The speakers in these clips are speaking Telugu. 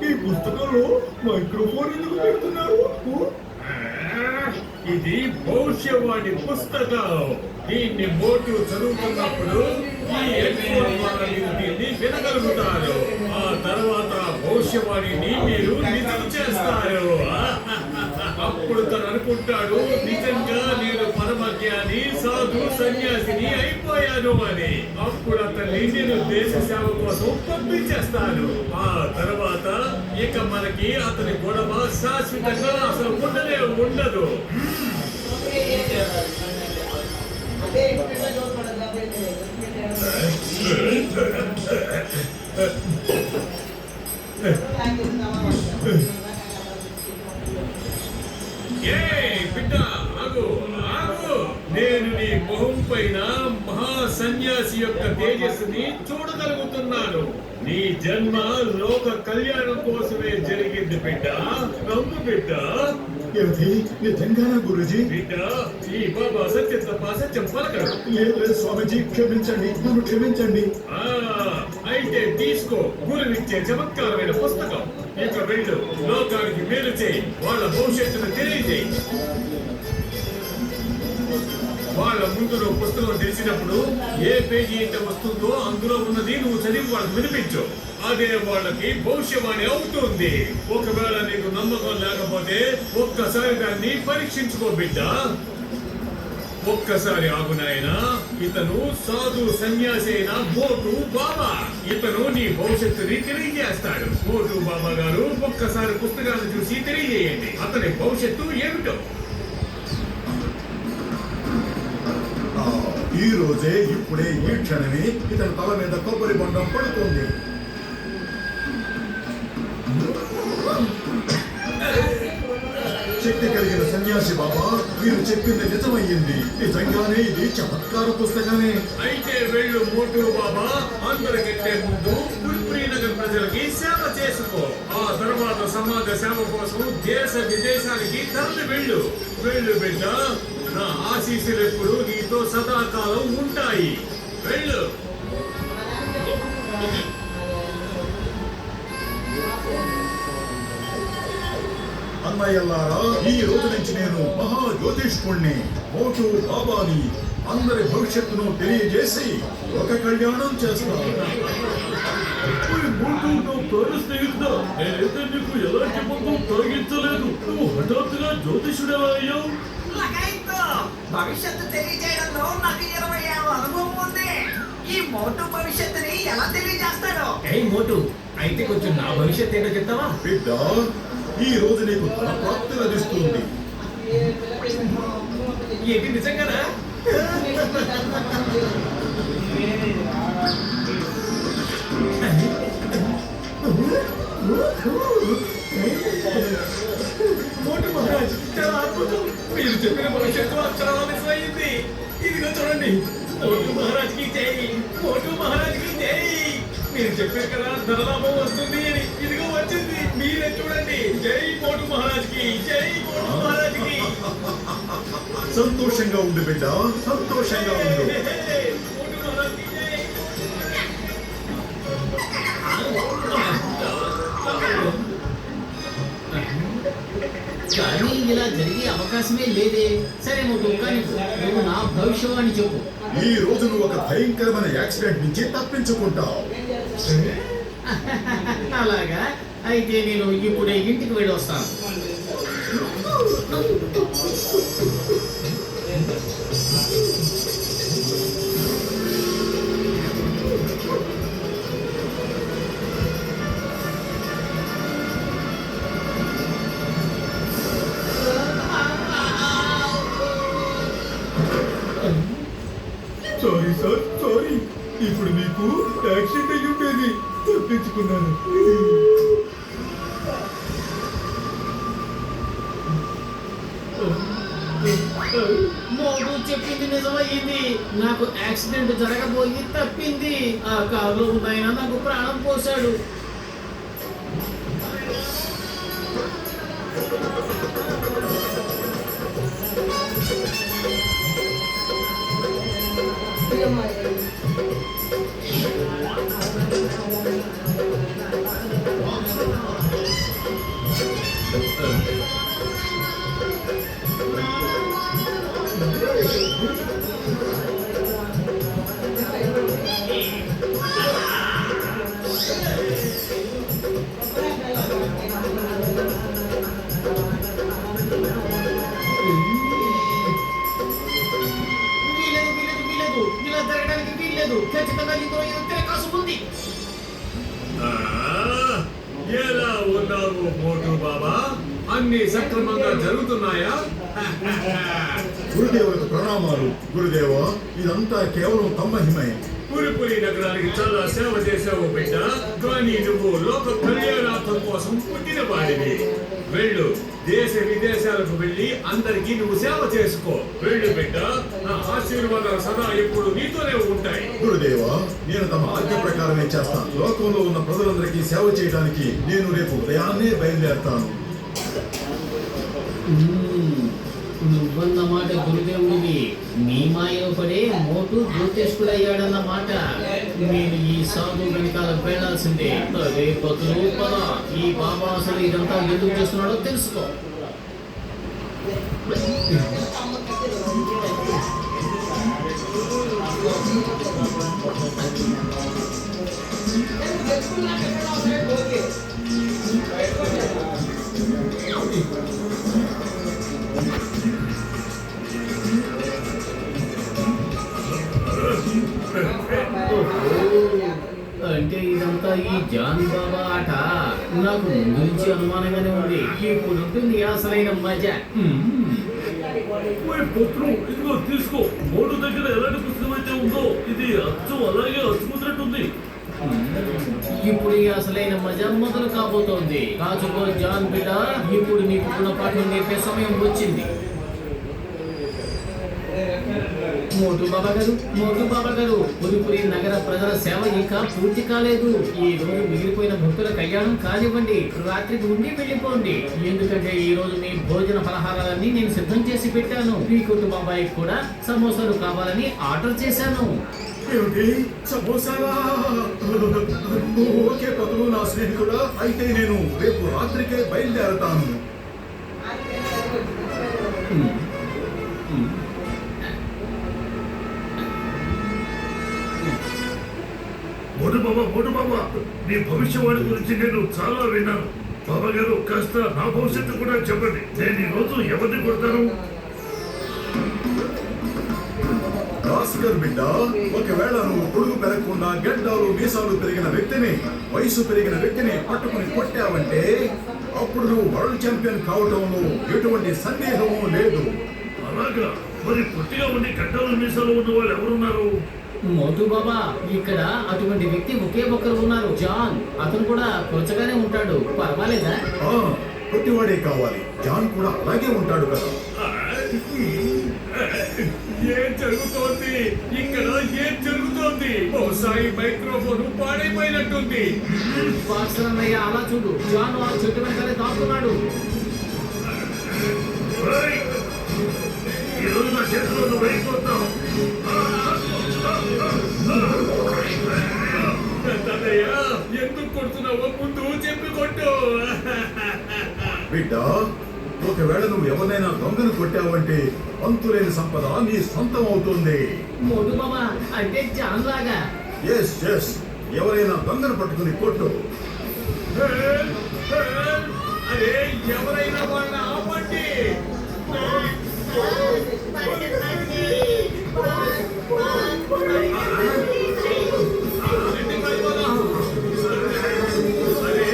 ఈ పుస్తకంలో మైక్రోఫోన్ ఎందుకు పెడుతున్నారు? ఇది భవిష్యవాణి పుస్తకం. దీన్ని మోటు చదువుతున్నప్పుడు ఈ హెడ్ఫోన్ ద్వారా మీరు దీన్ని వినగలుగుతారు. ఆ తర్వాత భవిష్యవాణిని మీరు నిజం చేస్తారు. అప్పుడు తను అనుకుంటాడు, నిజంగా నేను పరమజ్ఞాని సాధు సన్యాసిని అయిపోయాను అని. అప్పుడు అతన్ని నేను దేశ సేవ కోసం పంపించేస్తాను. ఆ తర్వాత ఇక మనకి అతని గొడవ శాశ్వతంగా అసలు ఉండనే ఉండదు. బిడ్డ ఆగు ఆగు, నేను నీ మొహం పైన మహాసన్యాసి యొక్క తేజస్సుని చూడగలుగుతున్నాను. నీ జన్మ లోక కళ్యాణం కోసమే జరిగింది బిడ్డ. నమ్ము బిడ్డ. నిజంగానా గురుజీ? బిడ్డ, ఈ బాబా సత్యం తప్ప సత్యం పలకడు. లేదు స్వామిజీ, క్షమించండి, నన్ను క్షమించండి. అయితే తీసుకో గురువిచ్చే చమత్కారమైన పుస్తకం. ఇక వెళ్ళు, లోకానికి మేలు చేయి, వాళ్ళ భవిష్యత్తును తెలియజేయి. వాళ్ళ ముందు నువ్వు పుస్తకం తెలిసినప్పుడు ఏ పేజీ అయితే వస్తుందో అందులో ఉన్నది నువ్వు చదివి వాళ్ళకి వినిపించు. అదే వాళ్ళకి భవిష్యవాణి అవుతుంది. ఒకవేళ నీకు నమ్మకం లేకపోతే ఒక్కసారి దాన్ని పరీక్షించుకో బిడ్డ. ఒక్కసారి ఆగునాయనా. ఇతను సాధు సన్యాసి అయిన మోటు బాబా. ఇతను నీ భవిష్యత్తుని తెలియజేస్తాడు. మోటు బాబా గారు, ఒక్కసారి పుస్తకాన్ని చూసి తెలియజేయండి అతని భవిష్యత్తు ఏమిటో. ఈ రోజే, ఇప్పుడే, ఈ క్షణమే ఇతని తల మీద కొబ్బరి బొండం పడుతుంది. శక్తి కలిగిన సన్యాసి బాబా, మీరు చెప్పింది నిజమయ్యింది. నిజంగానే ఇది చమత్కార పుస్తకమే. అయితే వెళ్ళు మోటు బాబా. అందరికంటే ముందు పుల్పురి నగర్ ప్రజలకి సేవ చేసుకో. ఆ తర్వాత సమాజ సేవ కోసం దేశ విదేశానికి తరలి వెళ్ళు. వెళ్ళు బిడ్డ. నా ఆశీస్సులు ఎప్పుడు నీతో సదాకాలం ఉంటాయి. వెళ్ళు. అన్నయ్యల్లారా, ఈ రోజు నుంచి నేను మహా జ్యోతిష్కుణ్ణి, మోటు బాబాని. అందరి భవిష్యత్తును తెలియజేసి ఒక కళ్యాణం చేస్తాను. నేనైతే నీకు ఎలాంటి మందు తొలగించలేదు. నువ్వు హఠాత్తుగా జ్యోతిషుడెలా అయ్యావు? భవిష్యత్తు తెలియజేయడంలో నాకు 20 ఏళ్ల అనుభవం ఉంది. ఈ మోటు భవిష్యత్తుని ఎలా తెలియజేస్తాడో. మోటు, అయితే కొంచెం నా భవిష్యత్ ఏంటో చెప్తావా? బిడ్డ, ఈ రోజు నీకు ధన ప్రాప్తి లభిస్తుంది. ఏంటి నిజంగానా? మోటు మహారాజ్, చాలా అద్భుతం. మీరు చెప్పిన భవిష్యత్తు అక్షరాల నిజమైంది. ఇదిగో చూడండి. మోటు మహారాజ్కి జై, మోటు మహారాజ్కి జై. మీరు చెప్పారు కదా ధనలాభం వస్తుంది అని. ఇదిగో వచ్చింది, మీరే చూడండి. జై మోటు మహారాజ్కి, జై మోటు మహారాజ్కి. సంతోషంగా ఉండు బిడ్డ, సంతోషంగా ఉండు. మోటు మహారాజ్కి జై. కానీ ఇలా జరిగే అవకాశమే లేదే. సరే మోటు, కానీ నువ్వు నా భవిష్యవాణి చెప్పు. ఈ రోజు నువ్వు ఒక భయంకరమైన యాక్సిడెంట్ నుంచి తప్పించుకుంటావు. అలాగా? అయితే నేను ఇప్పుడే ఇంటికి వెళ్ళి వస్తాను. Sorry sir, sorry. ఇప్పుడు నీకు యాక్సిడెంట్ అయ్యి ఉండేది, తప్పించుకున్నాను. మోటు చెప్పింది నిజమయ్యింది. నాకు యాక్సిడెంట్ జరగబోయి తప్పింది. ఆ కారులో ఉన్న నాకు ప్రాణం పోశాడు. వీలేదు ఇలా జరగడానికి వీల్లేదు. ఖచ్చితంగా ఇందులో ఏదో తిరకాసు ఉంది. ఆ, ఎలా ఉన్నావు మోటు బాబా? అన్ని సక్రమంగా జరుగుతున్నాయా? గురుదేవులకు ప్రణామాలు. గురుదేవ, ఇదంతా కేవలం తమ్మహిమే. పురిపురి నగరానికి చాలా సేవ చేసావు బిడ్డ. కానీ నువ్వు లోక కళ్యాణార్థం కోసం పుట్టిన వాడివి. వెళ్ళు, దేశ విదేశాలకు వెళ్ళి అందరికీ నువ్వు సేవ చేసుకో. వెళ్ళు బిడ్డ, నా ఆశీర్వాదాలు సదా ఎప్పుడు నీతోనే ఉంటాయి. గురుదేవ, నేను తమ ఆజ్ఞ ప్రకారమే చేస్తాను. లోకంలో ఉన్న ప్రజలందరికీ సేవ చేయడానికి నేను రేపు ఉదయాన్నే బయలుదేరతాను. నువ్వన్నమాట గురుదేవుడివి. నీ మాయలో పడే మోటు జ్యోతిష్కుడయ్యాడన్నమాట. నేను ఈ సాధు వెనకాల వెళ్లాల్సిందే. అదే పతులు పద. ఈ బాబా అసలు ఇదంతా ఎందుకు చేస్తున్నాడో తెలుసుకో. అంటే ఇదంతా ఈ జాన్ బాబా ఆట. నాకు ముందు నుంచి అనుమానంగానే ఉంది. ఇప్పుడు ఉంటుంది అసలైన మజా. పుత్రం, ఇదిగో తీసుకో. మోటు దగ్గర ఎలాంటి పుస్తకం అయితే ఉందో ఇది అచ్చం అలాగే అచ్చుకున్నట్టుంది. ఇప్పుడు ఈ అసలైన మజా మొదలు కాబోతోంది. కాచుకో జాన్ బిడ్డ, ఇప్పుడు నీకు గుణపాఠం నేర్పే సమయం వచ్చింది. మోటు బాబా గారు, పురిపురి నగర ప్రజల సేవ ఇంకా పూర్తి కాలేదు. ఈ రోజు మిగిలిపోయిన భక్తుల కళ్యాణం కానివ్వండి. రాత్రికి ఉండి వెళ్ళిపోండి. ఎందుకంటే ఈ రోజు మీ భోజన పలహారాలన్నీ నేను సిద్ధం చేసి పెట్టాను. మీ కుటుంబాబాయికి కూడా సమోసాలు కావాలని ఆర్డర్ చేశాను. ఏమిటి, సమోసాలా? ఓకే పతులు, నా స్నేహితుడా. అయితే నేను రేపు రాత్రికే బయలుదేరతాను. మోటు బాబా, మీ భవిష్యవాణి గురించి నేను చాలా విన్నాను. బాబా గారు, కాస్త నా భవిష్యత్తు కూడా చెప్పండి. నేను ఈ రోజు ఎవరిని కొడతాను? భాస్కర్ బిడ్డ, ఒకవేళ నువ్వు పొడుగు పెరగకుండా గడ్డాలు మీసాలు పెరిగిన వ్యక్తిని, వయసు పెరిగిన వ్యక్తిని పట్టుకుని కొట్టావంటే అప్పుడు నువ్వు వరల్డ్ ఛాంపియన్ కావటంలో ఎటువంటి సందేహము లేదు. అలాగా? మరి పొట్టిగా ఉండి గడ్డలు మీసాలు ఉన్న వాళ్ళు ఎవరున్నారు? మోటు బాబా, ఇక్కడ అటువంటి వ్యక్తి ఒకే ఒక్కరు ఉన్నారు. జాన్. అతను కూడా కొంచెగానే ఉంటాడు. పర్వాలేదా? పొట్టివాడే కావాలి. జాన్ కూడా అలాగే ఉంటాడు కదా. ఏం జరుగుతోంది ఇక్కడ? ఏం జరుగుతోంది? బహుశా ఈ మైక్రోఫోన్ పాడైపోయినట్టుంది. భాస్కర్ అన్నయ్య, అలా చూడు. జాన్ ఆ చెట్టు వెనకాలే దాక్కున్నాడు. ఈ రోజు నా చేతిలో నువ్వు అయిపోతావు. ఎందుకు కొడుతున్నావో ముందు చెప్పి కొట్టు. బిడ్డ, ఒకవేళ నువ్వు ఎవరినైనా దొంగను కొట్టావంటే అంతులేని సంపద నీ సొంతం అవుతుంది. మోటు బాబా అంటే జాన్ లాగా. ఎస్, ఎవరైనా దొంగను పట్టుకుని కొట్టు. అరే, ఎవరైనా వాళ్ళని ఆపండి. అరే,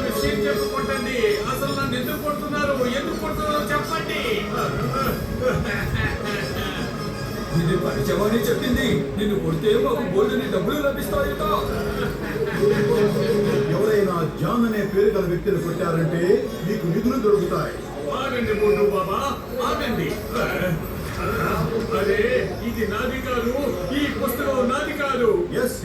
విషయం చెప్పుకోండి. అసలు నన్ను ఎందుకు కొడుతున్నారో చెప్పండి. ఇది పరిచయమని చెప్పింది. నిన్ను కొడితే మాకు బోల్డని డబ్బులు లభిస్తాయట. ఎవరైనా జాన్ అనే పేరు గల వ్యక్తిని కొట్టారంటే మీకు నిధులు దొరుకుతాయి. ఆగండి మోటు బాబా, ఆగండి. అరే, ఇది నాది కాదు. ఈ పుస్తకం నాది కాదు.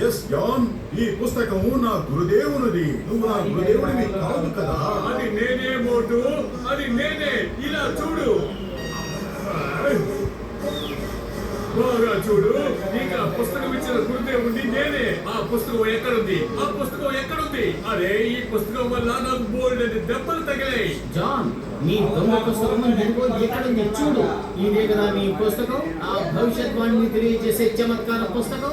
ఎస్ జాన్, ఈ పుస్తకము నా గురుదేవునిది. నువ్వు నా గురుదేవుడివి కాదు కదా. అది నేనే మోటు, అది నేనే. ఇలా చూడు. బాగా చూడు, నీకు ఆ పుస్తకం ఇచ్చిన గురుదేవుడి నేనే. ఆ పుస్తకం ఎక్కడుంది? ఆ పుస్తకం ఎక్కడుంది? అరే, ఈ పుస్తకం వల్ల నాకు బోల్డ్ అని దెబ్బలు తగిలాయి. జాన్, నీ దొంగ పుస్తకం ఇదిగో ఎక్కడుంది చూడు. ఇదే కదా నీ పుస్తకం, ఆ భవిష్యత్ వాణిని తెలియజేసే చమత్కార పుస్తకం.